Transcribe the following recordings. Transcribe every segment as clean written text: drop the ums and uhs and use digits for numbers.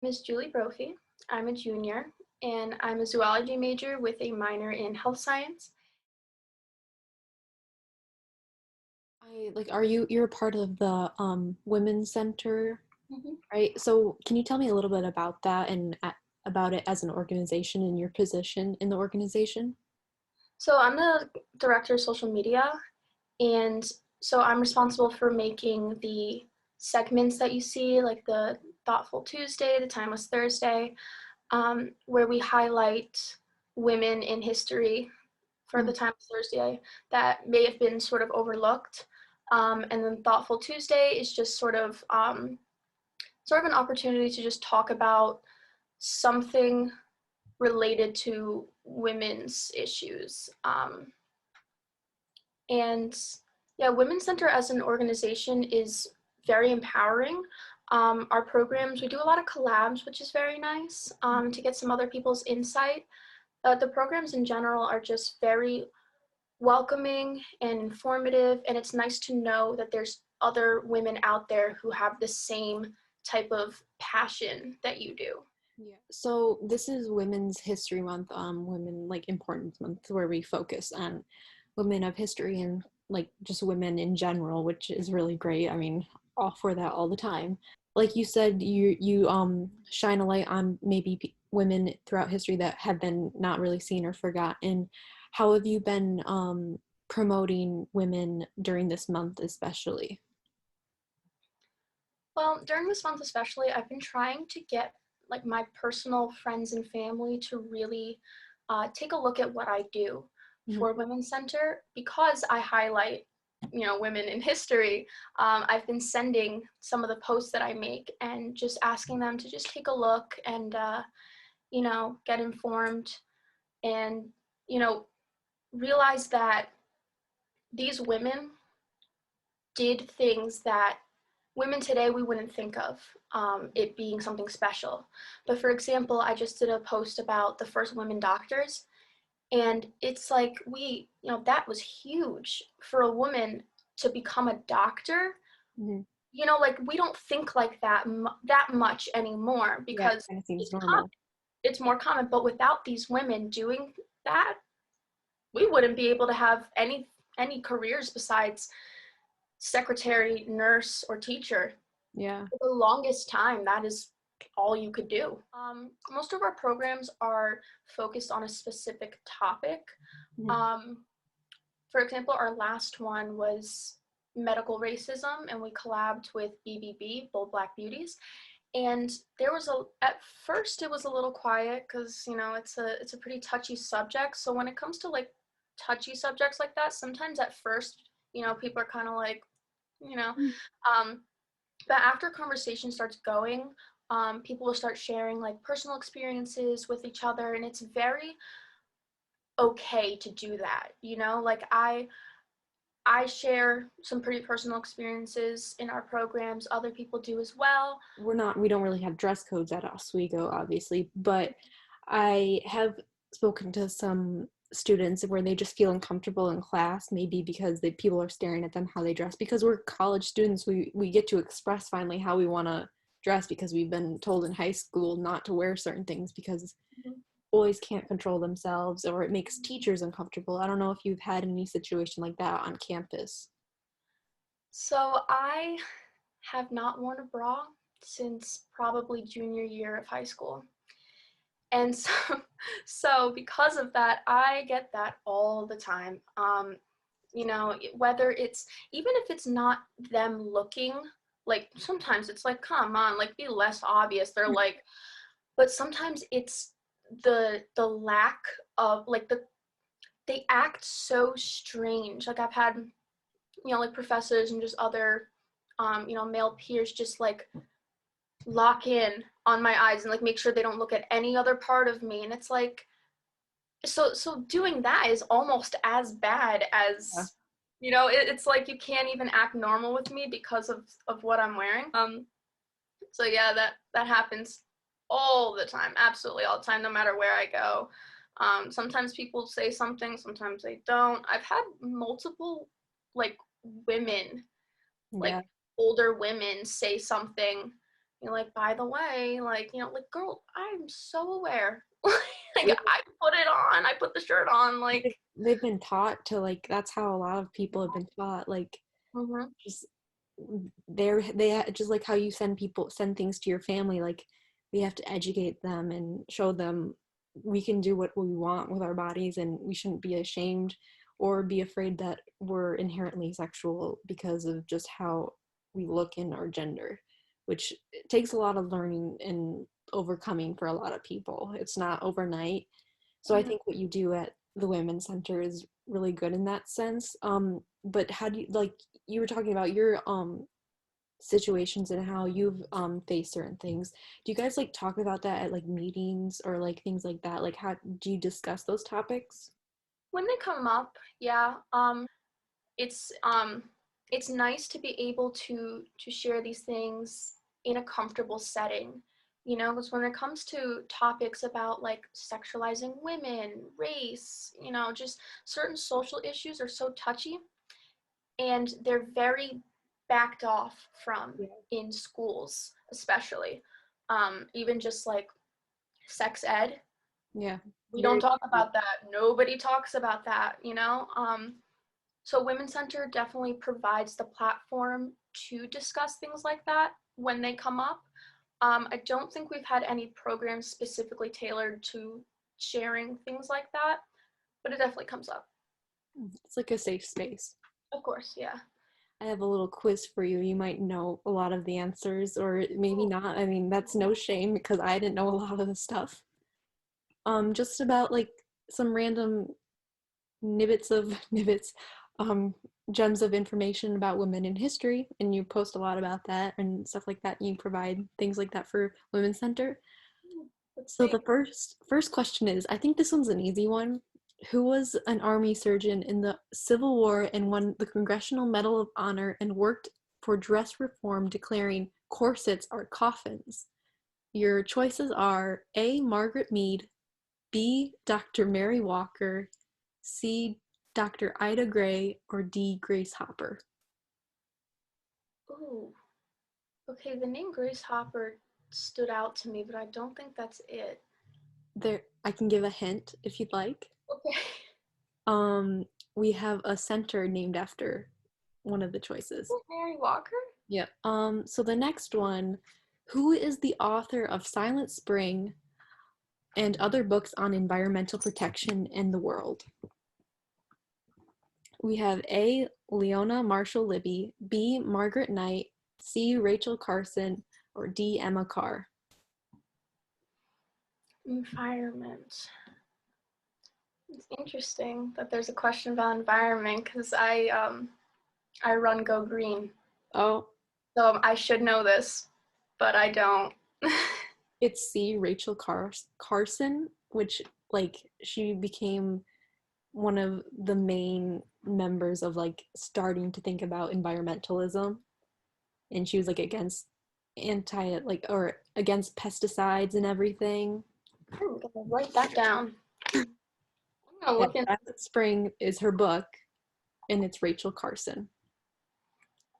Miss Julie Brophy. I'm a junior, and I'm a zoology major with a minor in health science. You're a part of the Women's Center, Mhm. right? So can you tell me a little bit about that and about it as an organization and your position in the organization? So I'm the director of social media, and so I'm responsible for making the segments that you see, like the Thoughtful Tuesday, the Timeless Thursday, where we highlight women in history for Mm. the Timeless Thursday that may have been sort of overlooked. And then Thoughtful Tuesday is just sort of an opportunity to just talk about something related to women's issues. And yeah, Women's Center as an organization is very empowering. Our programs, we do a lot of collabs, which is very nice to get some other people's insight. The programs in general are just very welcoming and informative, and it's nice to know that there's other women out there who have the same type of passion that you do. Yeah. So this is Women's History Month, Women Importance Month, where we focus on women of history and just women in general, which is really great. I mean, all for that all the time. Like you said, you shine a light on maybe women throughout history that have been not really seen or forgotten. How have you been promoting women during this month, especially? Well, during this month especially, I've been trying to get like my personal friends and family to really take a look at what I do Mhm. for Women's Center because I highlight, women in history. I've been sending some of the posts that I make and just asking them to just take a look and, get informed and, you know, realize that these women did things that women today we wouldn't think of it being something special. But for example, I just did a post about the first women doctors, and it's like that was huge for a woman to become a doctor. Mhm. Like we don't think like that much anymore Yeah, it because kind of seems it's com- normal. it's more common. But without these women doing that, we wouldn't be able to have any careers besides secretary, nurse, or teacher. Yeah. For the longest time, that is all you could do. Most of our programs are focused on a specific topic. Mhm. Um, for example, our last one was medical racism, and we collabed with BBB, Bold Black Beauties. And at first it was a little quiet because it's a pretty touchy subject. So when it comes to like touchy subjects like that, sometimes at first people are kind of like you know um, but after conversation starts going, people will start sharing like personal experiences with each other, and it's very okay to do that. Like I share some pretty personal experiences in our programs. Other people do as well. We don't really have dress codes at Oswego, obviously, but I have spoken to some students where they just feel uncomfortable in class, maybe because people are staring at them how they dress. Because we're college students, we get to express finally how we want to dress because we've been told in high school not to wear certain things because boys can't control themselves or it makes teachers uncomfortable. I don't know if you've had any situation like that on campus. So I have not worn a bra since probably junior year of high school. And so, so because of that, I get that all the time. Whether it's even if it's not them looking, like sometimes it's like, come on, like be less obvious. They're like, but sometimes it's the lack of they act so strange. Like I've had, like professors and just other, male peers just like lock in on my eyes and like make sure they don't look at any other part of me. And it's like, so doing that is almost as bad Yeah. as it's like you can't even act normal with me because of what I'm wearing. So yeah, that happens all the time, absolutely all the time, no matter where I go. Sometimes people say something, sometimes they don't. I've had multiple like women, like Yeah. older women, say something Like, by the way, like, like, girl, I'm so aware. Like, I put it on, I put the shirt on, like. They've been taught to, like, that's how a lot of people have been taught, like, Mhm. just just like how you send things to your family, like we have to educate them and show them we can do what we want with our bodies, and we shouldn't be ashamed or be afraid that we're inherently sexual because of just how we look in our gender, which takes a lot of learning and overcoming for a lot of people. It's not overnight. So I Mhm. think what you do at the Women's Center is really good in that sense. But how do you, like, you were talking about your situations and how you've faced certain things. Do you guys like talk about that at like meetings or like things like that? Like, how do you discuss those topics? When they come up, yeah, it's it's nice to be able to share these things in a comfortable setting, because when it comes to topics about like sexualizing women, race, just certain social issues are so touchy, and they're very backed off from Yeah. in schools, especially. Even just like sex ed, Yeah. we don't Very talk true. about that. Nobody talks about that. So Women's Center definitely provides the platform to discuss things like that when they come up. I don't think we've had any programs specifically tailored to sharing things like that, but it definitely comes up. It's like a safe space. Of course, yeah. I have a little quiz for you. You might know a lot of the answers or maybe Ooh. not. I mean, that's no shame because I didn't know a lot of the stuff. Just about like some random nibbits of nibbits, um, gems of information about women in history, and you post a lot about that and stuff like that. You provide things like that for Women's Center. Let's So see. the first question is, I think this one's an easy one. Who was an army surgeon in the Civil War and won the Congressional Medal of Honor and worked for dress reform, declaring corsets are coffins? Your choices are A. Margaret Mead, B. Dr. Mary Walker, C. Dr. Ida Gray, or D. Grace Hopper. Ooh. Okay, the name Grace Hopper stood out to me, but I don't think that's it. There, I can give a hint if you'd like. Okay. Um, we have a center named after one of the choices. Mary Walker? Yeah. So the next one, who is the author of Silent Spring and other books on environmental protection in the world? We have A. Leona Marshall Libby, B. Margaret Knight, C. Rachel Carson, or D. Emma Carr. Environment. It's interesting that there's a question about environment because I run Go Green, Oh, so I should know this, but I don't. it's C. Rachel Carson, which like she became one of the main members of like starting to think about environmentalism, and she was like against anti like or against pesticides and everything. I'm gonna write that down. I'm gonna Yeah, look in. Silent Spring is her book, and it's Rachel Carson.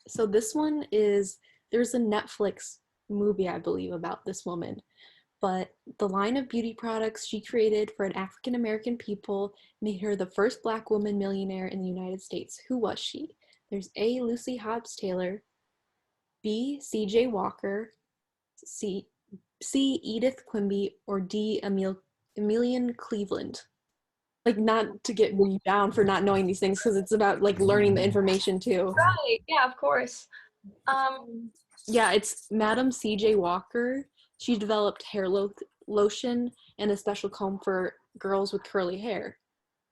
So this one is, there's a Netflix movie I believe about this woman, but the line of beauty products she created for an African American people made her the first Black woman millionaire in the United States. Who was she? There's A. Lucy Hobbs Taylor, B. C.J. Walker, C. Edith Quimby, or D. Emilian Cleveland. Like, not to get me down for not knowing these things because it's about like learning the information too. Right. Yeah, of course. Um. Yeah, it's Madam C.J. Walker. She developed lotion and a special comb for girls with curly hair.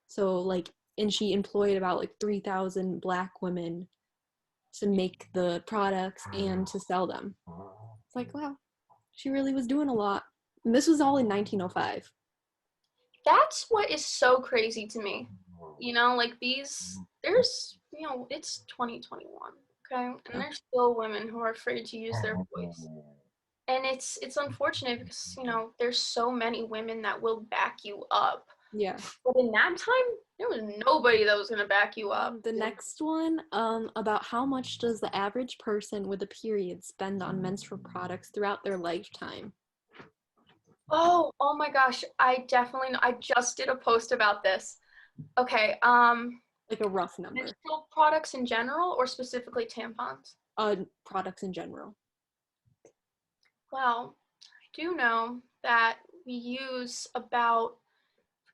So like, and she employed about like 3,000 Black women to make the products and to sell them. It's like, wow, she really was doing a lot. And this was all in 1905. That's what is so crazy to me. Like it's 2021, okay? And Yeah. there's still women who are afraid to use their voice. And it's unfortunate because, there's so many women that will back you up. Yeah. But in that time, there was nobody that was going to back you up. The next one, about how much does the average person with a period spend on menstrual products throughout their lifetime? Oh my gosh, I definitely know. I just did a post about this. Okay, Like a rough number. menstrual products in general or specifically tampons? Products in general. Well, I do know that we use about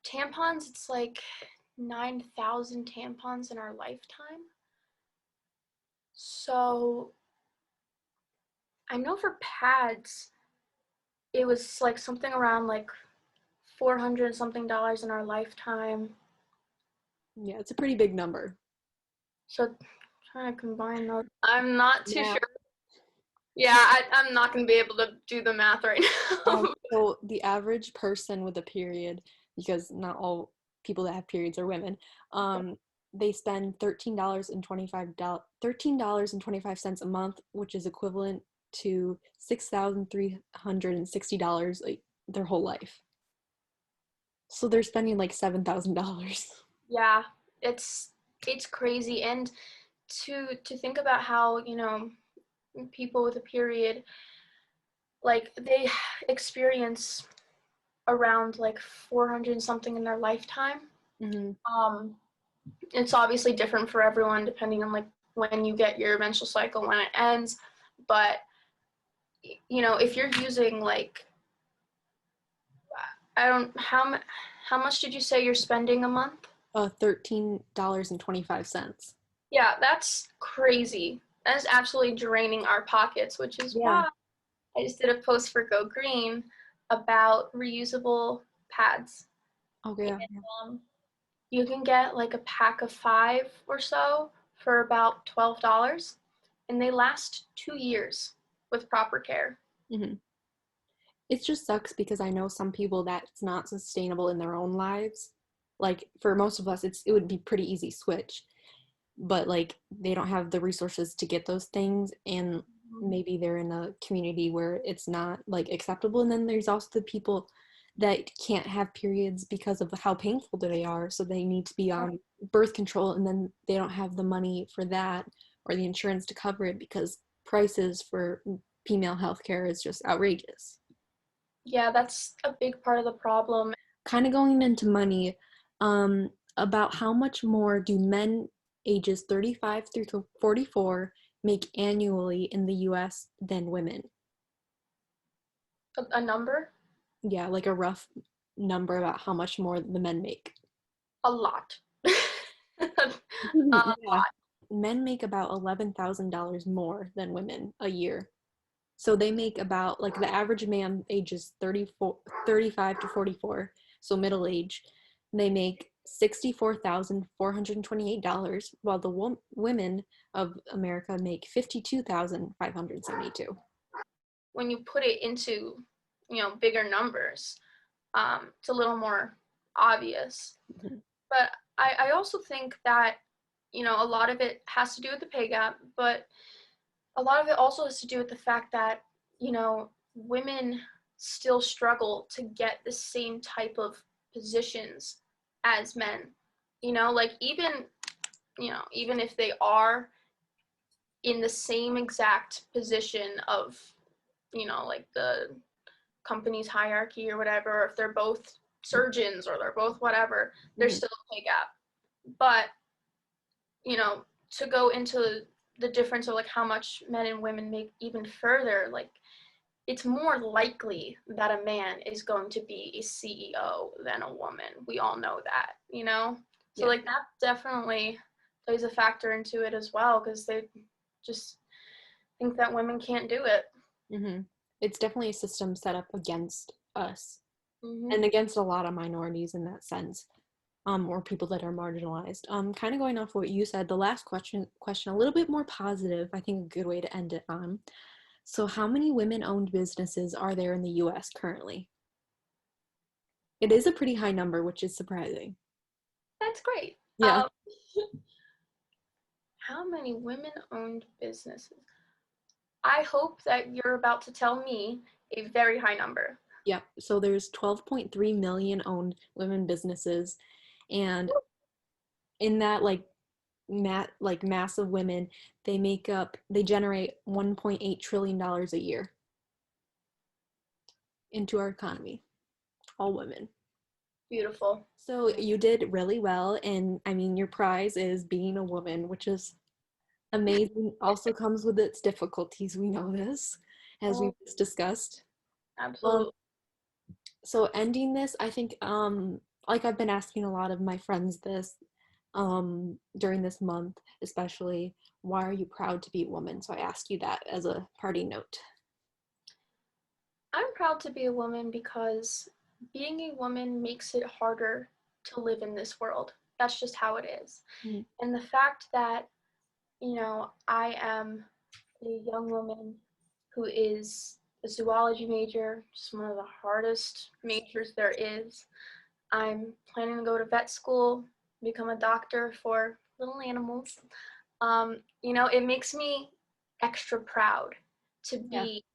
tampons, it's like 9,000 tampons in our lifetime. So I know for pads, it was like something around like 400 something dollars in our lifetime. Yeah, it's a pretty big number. So trying to combine those. I'm not too Yeah. sure. Yeah, I'm not going to be able to do the math right now. So the average person with a period, because not all people that have periods are women, they spend $13.25 a month, which is equivalent to $6,360 like their whole life. So they're spending like $7,000. Yeah, it's it's crazy. And to think about how, people with a period, like they experience around like 400 something in their lifetime. Mm-hmm. Um, it's obviously different for everyone depending on like when you get your menstrual cycle, when it ends. But if you're using like, I don't how much did you say you're spending a month? $13.25. Yeah, that's crazy. That is absolutely draining our pockets, which is Yeah. why I just did a post for Go Green about reusable pads. Okay. Yeah. And, you can get like a pack of 5 or so for about $12, and they last 2 years with proper care. Mm-hmm. It just sucks because I know some people that it's not sustainable in their own lives. Like for most of us, it would be pretty easy switch, but like they don't have the resources to get those things, and maybe they're in a community where it's not like acceptable. And then there's also the people that can't have periods because of how painful they are, so they need to be on birth control, and then they don't have the money for that or the insurance to cover it because prices for female healthcare is just outrageous. Yeah, that's a big part of the problem. Kind of going into money, about how much more do men ages 35 through to 44 make annually in the US than women? A number? Yeah, like a rough number about how much more the men make. A lot. Yeah. Men make about $11,000 more than women a year. So they make about, like, the average man ages 34, 35 to 44, so middle age. They make $64,428, while the women of America make $52,572. When you put it into, bigger numbers, it's a little more obvious. Mhm. But I also think that, a lot of it has to do with the pay gap, but a lot of it also has to do with the fact that, women still struggle to get the same type of positions as men. Like even if they are in the same exact position of, like the company's hierarchy or whatever, or if they're both surgeons or they're both whatever, there's Mhm. still a pay gap. But, to go into the difference of like how much men and women make even further, like it's more likely that a man is going to be a CEO than a woman. We all know that. So Yeah. like that definitely plays a factor into it as well, because they just think that women can't do it. hmm It's definitely a system set up against us Hmm. and against a lot of minorities in that sense, or people that are marginalized. Kind of going off what you said, the last question a little bit more positive. I think a good way to end it on. So, how many women-owned businesses are there in the U.S. currently? It is a pretty high number, which is surprising. That's great. Yeah. How many women-owned businesses? I hope that you're about to tell me a very high number. Yep. So there's 12.3 million owned women businesses, and in that mass of women, they generate 1.8 trillion dollars a year into our economy. All women. Beautiful. So you did really well, and I mean your prize is being a woman, which is amazing. Also comes with its difficulties. We know this, as we Oh, just discussed. Um, absolutely. so ending this, I think like I've been asking a lot of my friends this during this month, especially, why are you proud to be a woman? So I asked you that as a party note. I'm proud to be a woman because being a woman makes it harder to live in this world. That's just how it is. Mm. And the fact that, I am a young woman who is a zoology major, just one of the hardest majors there is. I'm planning to go to vet school, become a doctor for little animals. It makes me extra proud to Yeah. be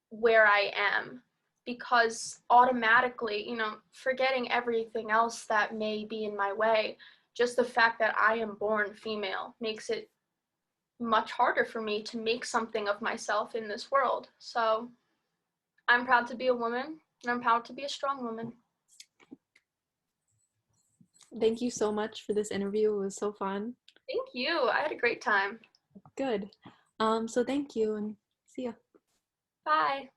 where I am because automatically, forgetting everything else that may be in my way, just the fact that I am born female makes it much harder for me to make something of myself in this world. So I'm proud to be a woman and I'm proud to be a strong woman. Thank you so much for this interview. It was so fun. Thank you. I had a great time. Good. So thank you and see ya. Bye.